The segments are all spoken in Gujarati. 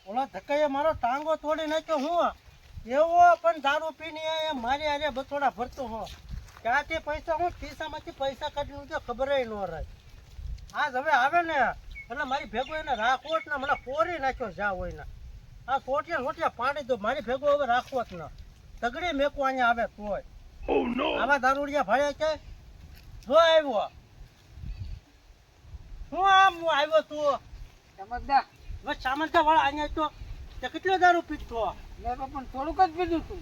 ઓલા ધક્કાએ મારો ટાંગો તોડી નાખ્યો હું એવો પણ દારૂ પીને મારી આરે બથોડા ભરતો હો ક્યાંથી પૈસા હું ખિસ્સામાંથી પૈસા કાઢી તો ખબર ન રહે આજ હવે આવે ને એટલે મારી ભેગો એને રાખવો જ ને મને કોરી નાખ્યો જા હોય ને આ સોટિયા પાડી દો મારી ભેગો હવે રાખવો જ ને તગડી મેકું અહીંયા આવે તોય આવા દારૂડિયા ભાડે છે જો આવ્યો હું આમ હું આવ્યો તું સમજદાર બસ સામંતા વાળા અહીંયા તો તે કેટલો દારૂ પીતો મેં તો પણ થોડુંક જ પીધું તું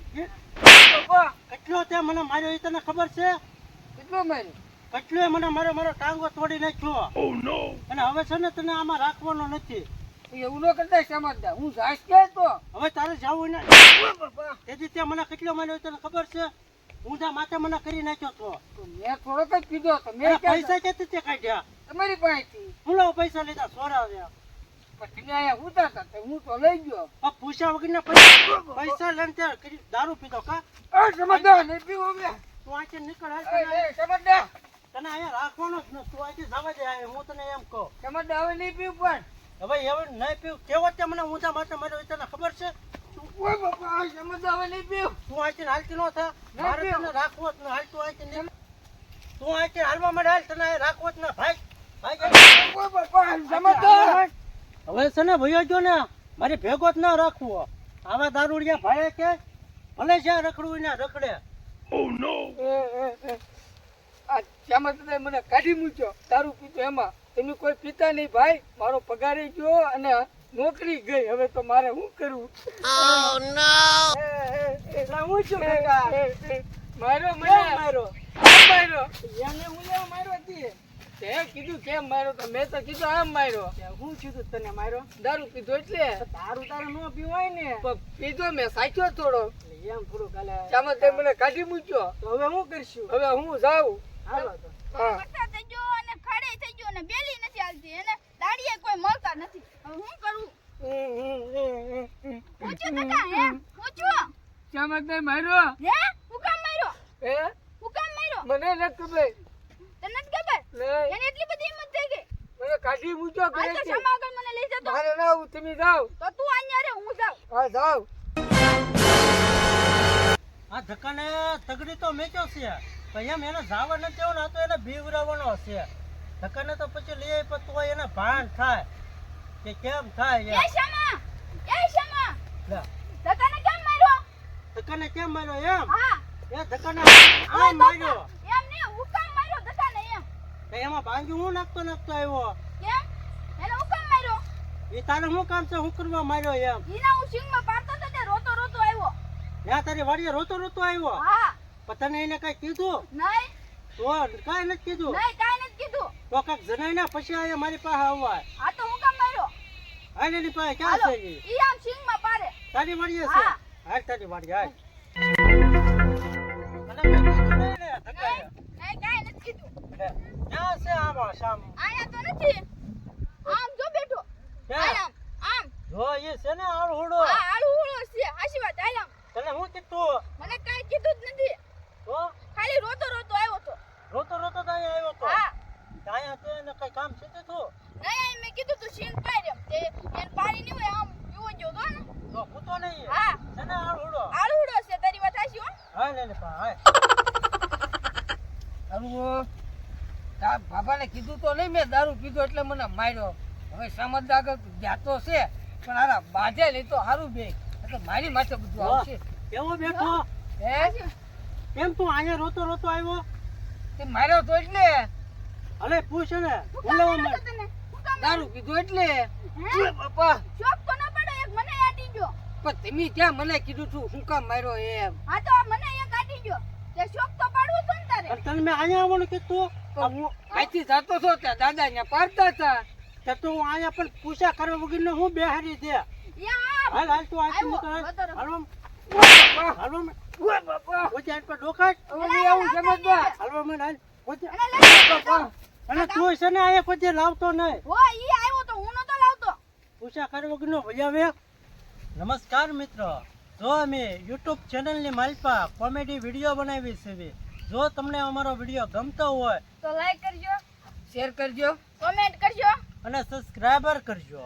કેટલો તે મને માર્યો એ તને ખબર છે કેટલો માર્યો કેટલો મને મારો ટાંગો તોડી નાખ્યો અને હવે છે ને તને આમાં રાખવાનો નથી એવું ન કરતા સમજદાર હું જાઈશ કે તો હવે તારે જવું ને તેથી તે મને કેટલો માર્યો તને ખબર છે ઊંધા માથે મને કરી નાખ્યો તો મેં થોડોક જ પીધો હતો મેં પૈસા ક્યાંથી તે કાઢ્યા તમારી પાસેથી હું પૈસા લીધા સોરાવ્યા પછી અહીંયા ઉતારતા હું તો લઈ ગયો પૂછ્યા વગર પૈસા લઈને ત્યાં દારૂ પીધો કા સમજદાર નહીં પીવો બે તું અહીંથી નીકળ સમજદાર તને અહીંયા રાખવાનો જ ન તું અહીંથી જવા દે હું તને એમ કહું સમજદાર હવે નહીં પીવું પણ હવે હવે નહીં પીવું કેવો તે મને ઊંધા માથે માર્યો તને ખબર છે ઓય બાપા સમજદાર હવે નહીં પીવું તું અહીંથી હાલતી ન થા મારે તને રાખવો જ ન હાલ તું અહીંથી તું અહીંથી હાલવા માંડે હાલ તને રાખવો જ ન ભાઈ ઓય બાપા સમજદાર હવે છે ને ભયો જો ને મારી ભેગો જ ના રાખવો આવા દારૂડિયા ભાડે કે ભલે જ્યાં રખડવું ને રખડે આ સમજદાર મને કાઢી મૂક્યો દારૂ પીતો એમાં તમે કોઈ પીતા નહીં ભાઈ મારો પગારે ગયો અને નોકરી ગઈ હવે તો મારે શું કરવું હું છું મારો માર્યો એને હું માર્યો હતી તે કીધું કેમ માર્યો તો મેં તો કીધું આમ માર્યો હું કીધું તને માર્યો દારૂ પીધો એટલે દારૂ ન પીવાય ને પીધો મેં સાચ્યો થોડો એમ થોડું કાલે ચામત મને કાઢી મૂક્યો તો હવે હું કરશું હવે હું જાઉં હાલો તો વરસાદ થઈ ગયો અને ખાડે થઈ ગયો અને બેલી નથી હાલતી એને દાડીએ કોઈ મળતા નથી હવે હું કરું પૂછો કાકા હે પૂછો ચામત માર્યો હે હું કામ માર્યો હે હું કામ માર્યો મને ન ખબર તને નથી ખબર એને એટલી બધી હિંમત થઈ ગઈ મને કાઢી મૂક્યો કરે આ તો છે સમા આગળ મને લઈ જતો મારે ના આવું તમે જાઓ તો તું અહીંયા રે હું જાઉં હા જાઓ આ ધક્કાને તગડી તો મેચ્યો છે પણ એમ એને જાવા નથી આવ્યો ને આ તો એને બીવરાવવાનો છે ધક્કાને તો પછી લઈ આવી પણ તોય એને ભાન થાય કે કેમ થાય એ શમા લે ધક્કાને કેમ માર્યો ધક્કાને કેમ માર્યો એમ હા એ ધક્કાને આમ માર્યો એમ ને હું કામ માર્યો ધક્કાને એમ તો એમાં ભાંગ્યું હું નાખતો આવ્યો કેમ એને હું કામ માર્યો એ તારે શું કામ છે હું કરવા માર્યો એમ ઈના હું સિંગમાં પાડતો તો તે રોતો આવ્યો ત્યાં તારી વાડીએ રોતો આવ્યો હા પણ તને એને કઈ કીધું નહીં તો કઈ નથી કીધું નહીં કાઈ નથી કીધું તો કાક જણાય ને પછી આ મારી પાસે આવવા આ તો હું કામ માર્યો હાલ એની પાસે ક્યાં હાલો છે ઈ આમ સિંગમાં પાડે તારી વાડીએ છે હા. હાલ તારી વાડીએ હાલ અને મેં કીધું નહીં ને ધક્કાએ. નહીં કાઈ નથી કીધું લે, ક્યાં છે આમાં શામ આયા તો નથી આમ જો બેઠો ક્યાં? આમ જો એ છે ને આળહુડો આ આળું છે હાચી વાત આમ તને હું કીધું મને કાઈ કીધું જ નથી તો ખાલી રોતો આવ્યો તો રોતો તો અહીંયા આવ્યો તો હા અહીંયા તો એને કઈ કામ છે તું નહીં મેં કીધું તું સિંગ પાડ્યો તે એને પાડી નહીં હોય આમ પીવો જો તો ને તો પૂતો નહીં હા છે ને આળહુડો આળુડો છે તારી વાત હાચી હો હાલ એને પા હાલ અરુ બાબાને કીધું તો નહીં મેં દારૂ પીધો એટલે મને માર્યો હવે સમજદાર જાતો છે પણ હારા બાંધે નહીં તો સારું બે એટલે મારી માથે બધું આવશે કેવો બેઠો હે કેમ તું અહીંયા રોતો આવ્યો તે માર્યો તો એટલે અલે પૂછ ને હું બોલાવો કામ મને માર્યો તને હું કામ દારૂ પીધો એટલે હે બાપા શોક તો ન પડે એક મને આટી ગયો પણ તમે ક્યાં મને કીધું તું શું કામ માર્યો એમ હા તો મને એક આટી ગયો તે શોક તો પાડવું તો ને તારે અને તને મેં અહીંયા આવવાનું કીધું પણ હું અહીંથી જતો છો ત્યાં દાદા ત્યાં પાડતા હતા તે તું અહીંયા પણ પૂછા કરવા વગર હું બેહારી દે યા હાલ હાલ તું અહીંથી આવ્યો, નીકળ બતરો. હાલવા હાલવા ઓય બાપા ઓછે આન પર ડોકાટ હવે નહીં આવું સમજદાર હાલવા મને હાલ ઓછે એને લઈ બાપા અને તું છે ને અહીંયા કોઈ લાવતો નહીં હો ઈ આવ્યો તો હું નતો લાવતો પૂછા કરવા વગર નો ભજાવે નમસ્કાર મિત્રો જો અમે YouTube ચેનલની માલપા કોમેડી વિડીયો બનાવી છે જો તમને અમારો વિડીયો ગમતો હોય તો લાઈક કરજો, શેર કરજો. કોમેન્ટ કરજો. અને સબસ્ક્રાઈબર કરજો.